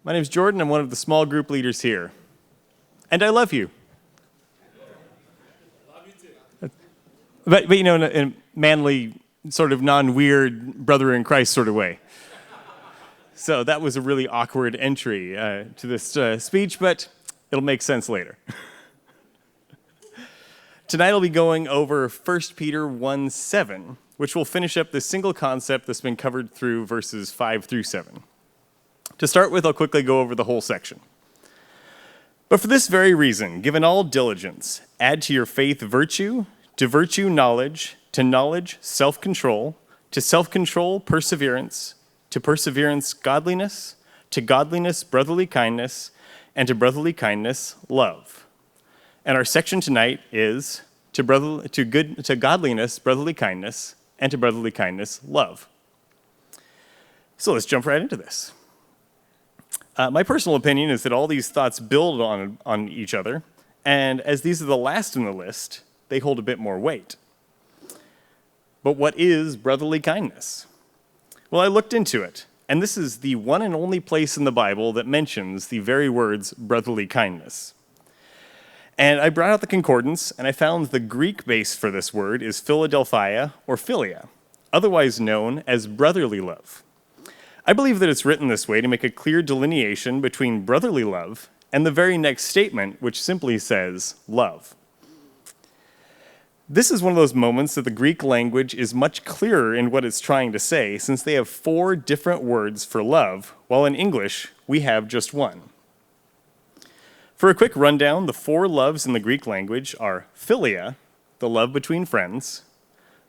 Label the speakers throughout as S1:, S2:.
S1: My name is Jordan. I'm one of the small group leaders here. And I love you.
S2: Love you too.
S1: But you know, in a manly, sort of non-weird brother in Christ sort of way. So that was a really awkward entry to this speech, but it'll make sense later. Tonight I'll be going over 1 Peter 1:7, which will finish up the single concept that's been covered through verses 5 through 7. To start with, I'll quickly go over the whole section. But for this very reason, given all diligence, add to your faith virtue, to virtue knowledge, to knowledge self-control, to self-control perseverance, to perseverance godliness, to godliness brotherly kindness, and to brotherly kindness love. And our section tonight is to godliness brotherly kindness, and to brotherly kindness love. So let's jump right into this. My personal opinion is that all these thoughts build on each other, and as these are the last in the list, they hold a bit more weight. But what is brotherly kindness? Well, I looked into it, and this is the one and only place in the Bible that mentions the very words brotherly kindness. And I brought out the concordance, and I found the Greek base for this word is Philadelphia or philia, otherwise known as brotherly love. I believe that it's written this way to make a clear delineation between brotherly love and the very next statement, which simply says love. This is one of those moments that the Greek language is much clearer in what it's trying to say, since they have 4 different words for love, while in English, we have just one. For a quick rundown, the 4 loves in the Greek language are philia, the love between friends,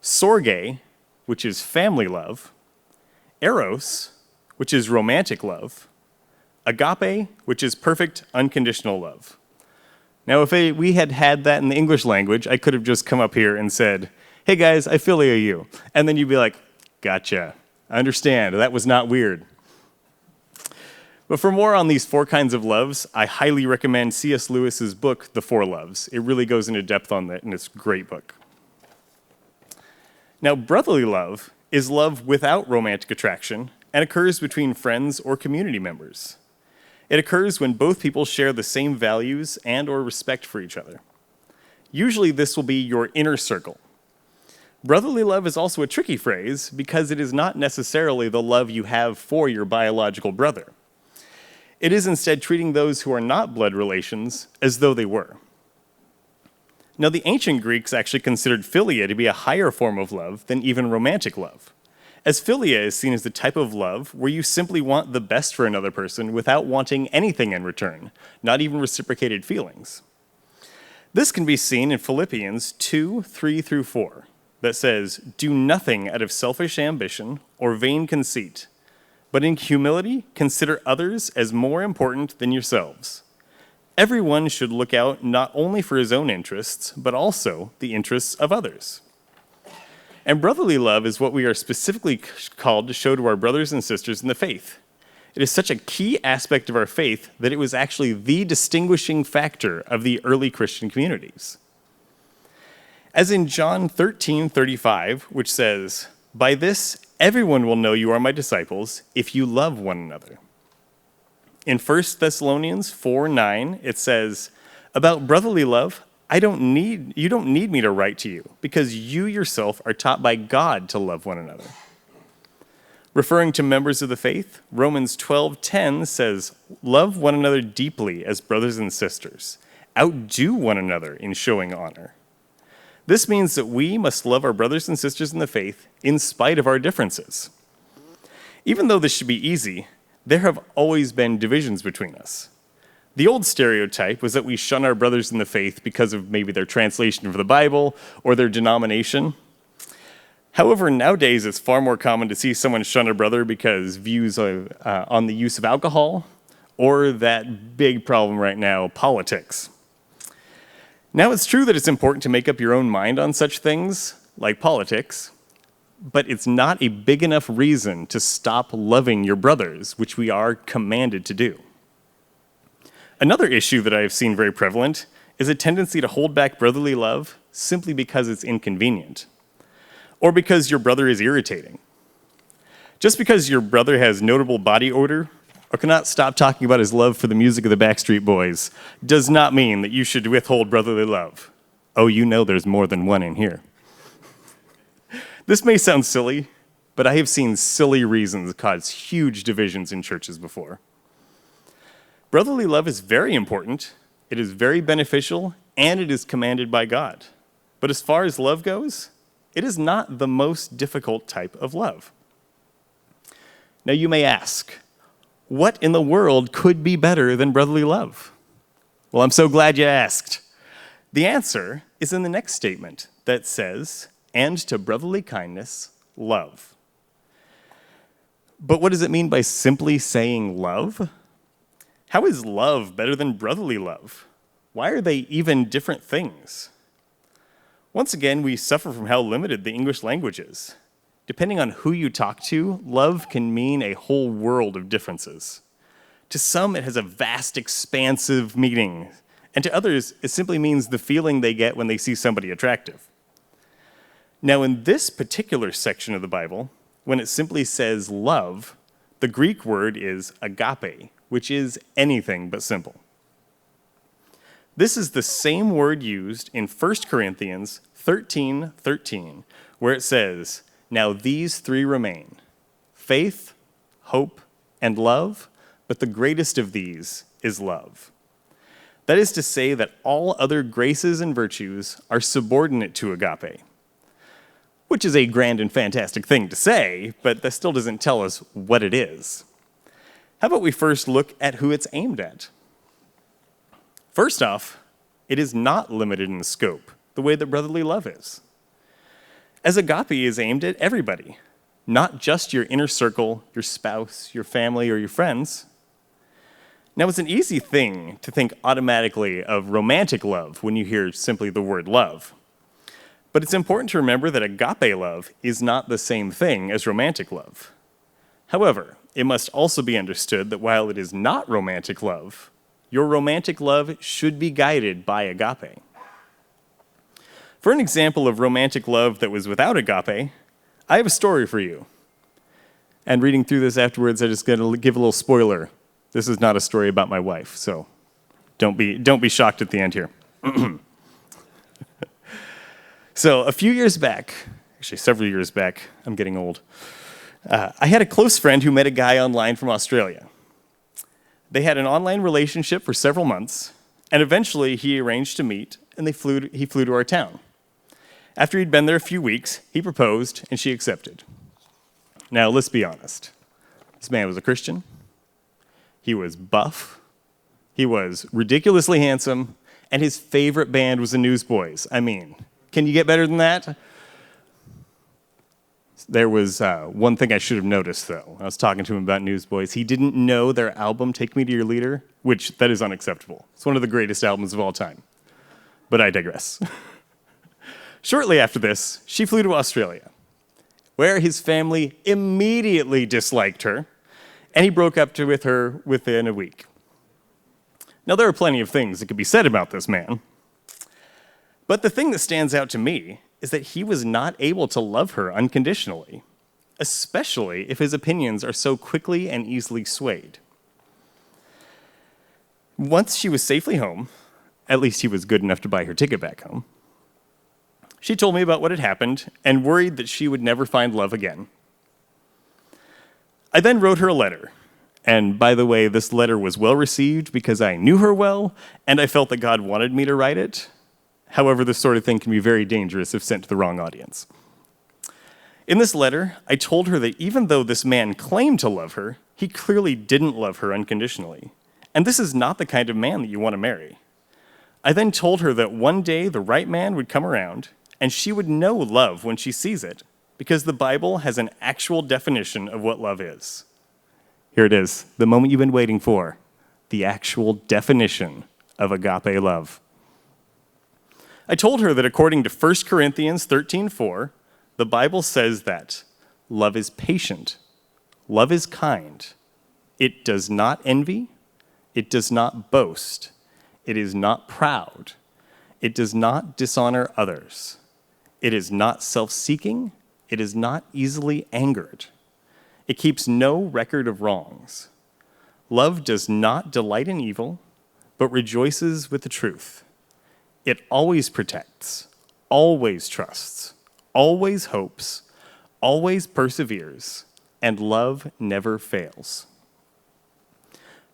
S1: storge, which is family love, eros, which is romantic love, agape, which is perfect unconditional love. Now, if we had that in the English language, I could have just come up here and said, hey guys, I philia you. And then you'd be like, gotcha, I understand, that was not weird. But for more on these 4 kinds of loves, I highly recommend C.S. Lewis's book, The 4 Loves. It really goes into depth on that, and it's a great book. Now, brotherly love is love without romantic attraction and occurs between friends or community members. It occurs when both people share the same values and or respect for each other. Usually this will be your inner circle. Brotherly love is also a tricky phrase because it is not necessarily the love you have for your biological brother. It is instead treating those who are not blood relations as though they were. Now, the ancient Greeks actually considered philia to be a higher form of love than even romantic love, as philia is seen as the type of love where you simply want the best for another person without wanting anything in return, not even reciprocated feelings. This can be seen in Philippians 2:3-4, that says, "Do nothing out of selfish ambition or vain conceit, but in humility consider others as more important than yourselves. Everyone should look out not only for his own interests, but also the interests of others." And brotherly love is what we are specifically called to show to our brothers and sisters in the faith. It is such a key aspect of our faith that it was actually the distinguishing factor of the early Christian communities. As in John 13:35, which says, "By this everyone will know you are my disciples if you love one another." In 1 Thessalonians 4:9, it says, "About brotherly love, you don't need me to write to you, because you yourself are taught by God to love one another." Referring to members of the faith, Romans 12:10 says, "Love one another deeply as brothers and sisters. Outdo one another in showing honor." This means that we must love our brothers and sisters in the faith in spite of our differences. Even though this should be easy, there have always been divisions between us. The old stereotype was that we shun our brothers in the faith because of maybe their translation of the Bible or their denomination. However, nowadays it's far more common to see someone shun a brother because views on the use of alcohol or that big problem right now, politics. Now, it's true that it's important to make up your own mind on such things, like politics, but it's not a big enough reason to stop loving your brothers, which we are commanded to do. Another issue that I have seen very prevalent is a tendency to hold back brotherly love simply because it's inconvenient, or because your brother is irritating. Just because your brother has notable body odor or cannot stop talking about his love for the music of the Backstreet Boys does not mean that you should withhold brotherly love. Oh, you know there's more than one in here. This may sound silly, but I have seen silly reasons cause huge divisions in churches before. Brotherly love is very important, it is very beneficial, and it is commanded by God. But as far as love goes, it is not the most difficult type of love. Now you may ask, what in the world could be better than brotherly love? Well, I'm so glad you asked. The answer is in the next statement that says, and to brotherly kindness, love. But what does it mean by simply saying love? How is love better than brotherly love? Why are they even different things? Once again, we suffer from how limited the English language is. Depending on who you talk to, love can mean a whole world of differences. To some, it has a vast, expansive meaning, and to others, it simply means the feeling they get when they see somebody attractive. Now, in this particular section of the Bible, when it simply says love, the Greek word is agape, which is anything but simple. This is the same word used in 1 Corinthians 13:13, where it says, "Now these three remain, faith, hope, and love, but the greatest of these is love." That is to say that all other graces and virtues are subordinate to agape, which is a grand and fantastic thing to say, but that still doesn't tell us what it is. How about we first look at who it's aimed at? First off, it is not limited in scope, the way that brotherly love is. As agape is aimed at everybody, not just your inner circle, your spouse, your family, or your friends. Now, it's an easy thing to think automatically of romantic love when you hear simply the word love. But it's important to remember that agape love is not the same thing as romantic love. However, it must also be understood that while it is not romantic love, your romantic love should be guided by agape. For an example of romantic love that was without agape, I have a story for you. And reading through this afterwards, I'm just going to give a little spoiler. This is not a story about my wife, so don't be shocked at the end here. So a few years back, actually several years back, I'm getting old, I had a close friend who met a guy online from Australia. They had an online relationship for several months, and eventually he arranged to meet, and he flew to our town. After he'd been there a few weeks, he proposed, and she accepted. Now, let's be honest. This man was a Christian. He was buff. He was ridiculously handsome, and his favorite band was the Newsboys. I mean, can you get better than that? There was one thing I should have noticed, though. I was talking to him about Newsboys. He didn't know their album, Take Me to Your Leader, which that is unacceptable. It's one of the greatest albums of all time. But I digress. Shortly after this, she flew to Australia, where his family immediately disliked her, and he broke up with her within a week. Now, there are plenty of things that could be said about this man, but the thing that stands out to me is that he was not able to love her unconditionally, especially if his opinions are so quickly and easily swayed. Once she was safely home, at least he was good enough to buy her ticket back home, she told me about what had happened and worried that she would never find love again. I then wrote her a letter. And by the way, this letter was well received because I knew her well, and I felt that God wanted me to write it. However, this sort of thing can be very dangerous if sent to the wrong audience. In this letter, I told her that even though this man claimed to love her, he clearly didn't love her unconditionally. And this is not the kind of man that you want to marry. I then told her that one day the right man would come around, and she would know love when she sees it, because the Bible has an actual definition of what love is. Here it is, the moment you've been waiting for, the actual definition of agape love. I told her that according to 1 Corinthians 13:4, the Bible says that love is patient, love is kind, it does not envy, it does not boast, it is not proud, it does not dishonor others, it is not self-seeking, it is not easily angered. It keeps no record of wrongs. Love does not delight in evil, but rejoices with the truth. It always protects, always trusts, always hopes, always perseveres, and love never fails.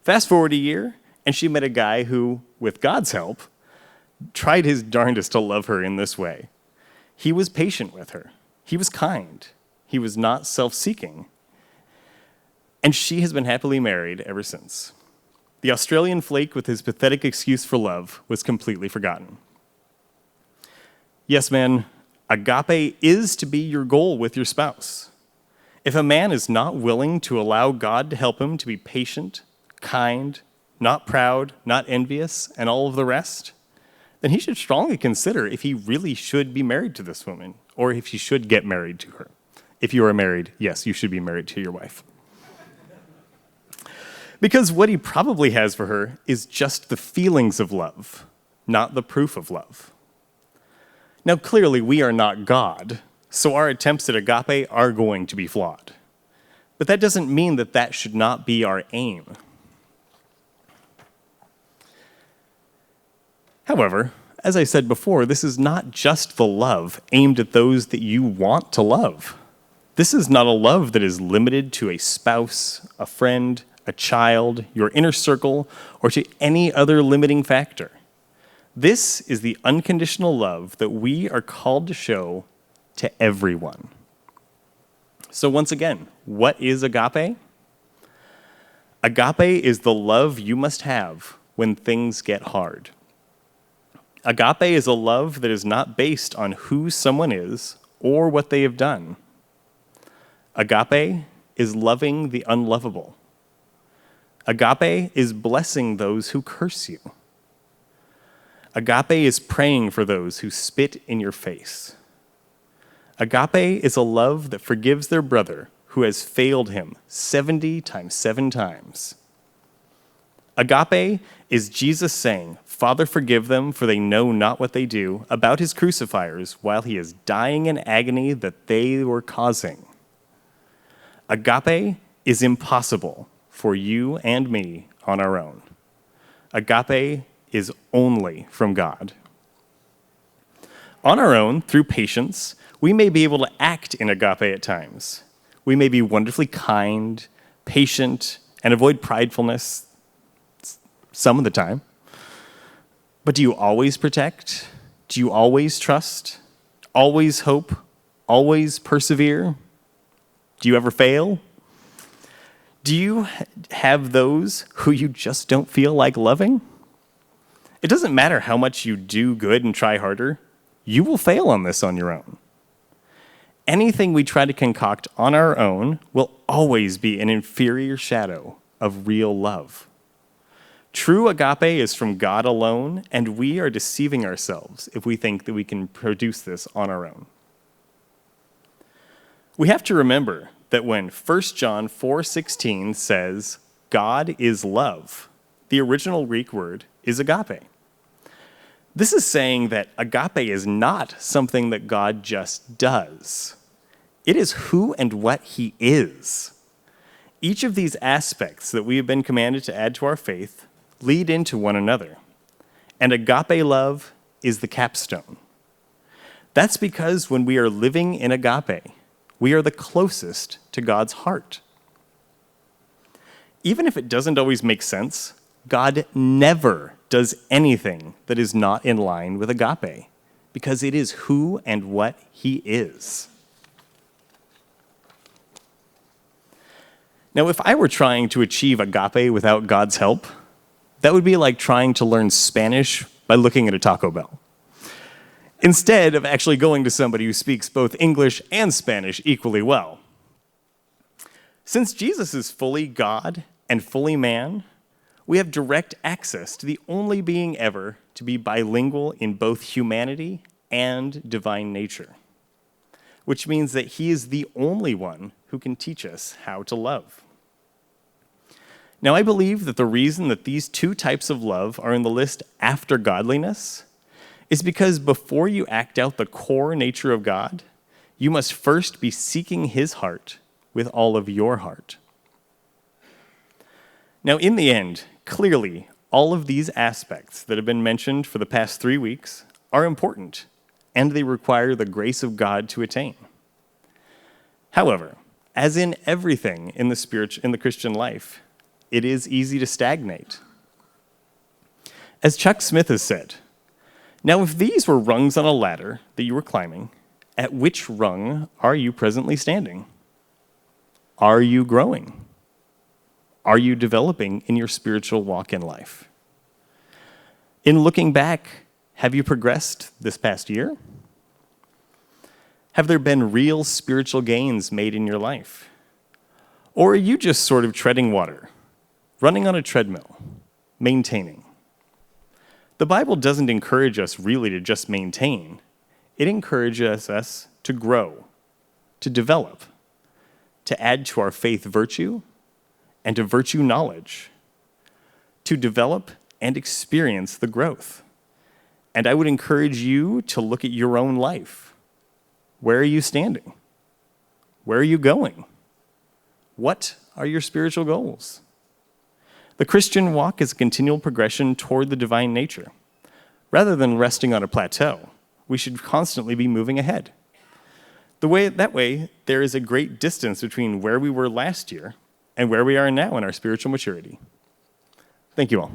S1: Fast forward a year, and she met a guy who, with God's help, tried his darndest to love her in this way. He was patient with her. He was kind. He was not self-seeking. And she has been happily married ever since. The Australian flake with his pathetic excuse for love was completely forgotten. Yes, man, agape is to be your goal with your spouse. If a man is not willing to allow God to help him to be patient, kind, not proud, not envious, and all of the rest, then he should strongly consider if he really should be married to this woman, or if he should get married to her. If you are married, yes, you should be married to your wife. Because what he probably has for her is just the feelings of love, not the proof of love. Now, clearly, we are not God, so our attempts at agape are going to be flawed. But that doesn't mean that that should not be our aim. However, as I said before, this is not just the love aimed at those that you want to love. This is not a love that is limited to a spouse, a friend, a child, your inner circle, or to any other limiting factor. This is the unconditional love that we are called to show to everyone. So once again, what is agape? Agape is the love you must have when things get hard. Agape is a love that is not based on who someone is or what they have done. Agape is loving the unlovable. Agape is blessing those who curse you. Agape is praying for those who spit in your face. Agape is a love that forgives their brother who has failed him 70 times 7 times. Agape is Jesus saying, "Father, forgive them, for they know not what they do," about his crucifiers while he is dying in agony that they were causing. Agape is impossible for you and me on our own. Agape is only from God. On our own, through patience, we may be able to act in agape at times. We may be wonderfully kind, patient, and avoid pridefulness some of the time. But do you always protect? Do you always trust? Always hope? Always persevere? Do you ever fail? Do you have those who you just don't feel like loving? It doesn't matter how much you do good and try harder. You will fail on this on your own. Anything we try to concoct on our own will always be an inferior shadow of real love. True agape is from God alone, and we are deceiving ourselves if we think that we can produce this on our own. We have to remember that when 1 John 4:16 says, "God is love," the original Greek word is agape. This is saying that agape is not something that God just does. It is who and what he is. Each of these aspects that we have been commanded to add to our faith lead into one another. And agape love is the capstone. That's because when we are living in agape, we are the closest to God's heart. Even if it doesn't always make sense, God never does anything that is not in line with agape, because it is who and what he is. Now, if I were trying to achieve agape without God's help, that would be like trying to learn Spanish by looking at a Taco Bell, instead of actually going to somebody who speaks both English and Spanish equally well. Since Jesus is fully God and fully man, we have direct access to the only being ever to be bilingual in both humanity and divine nature, which means that he is the only one who can teach us how to love. Now, I believe that the reason that these two types of love are in the list after godliness is because before you act out the core nature of God, you must first be seeking his heart with all of your heart. Now, in the end, clearly, all of these aspects that have been mentioned for the past 3 weeks are important, and they require the grace of God to attain. However, as in everything in the Christian life, it is easy to stagnate. As Chuck Smith has said, now if these were rungs on a ladder that you were climbing, at which rung are you presently standing? Are you growing? Are you developing in your spiritual walk in life? In looking back, have you progressed this past year? Have there been real spiritual gains made in your life? Or are you just sort of treading water, running on a treadmill, maintaining? The Bible doesn't encourage us really to just maintain. It encourages us to grow, to develop, to add to our faith virtue and to virtue knowledge, to develop and experience the growth. And I would encourage you to look at your own life. Where are you standing? Where are you going? What are your spiritual goals? The Christian walk is a continual progression toward the divine nature. Rather than resting on a plateau, we should constantly be moving ahead. That way, there is a great distance between where we were last year and where we are now in our spiritual maturity. Thank you all.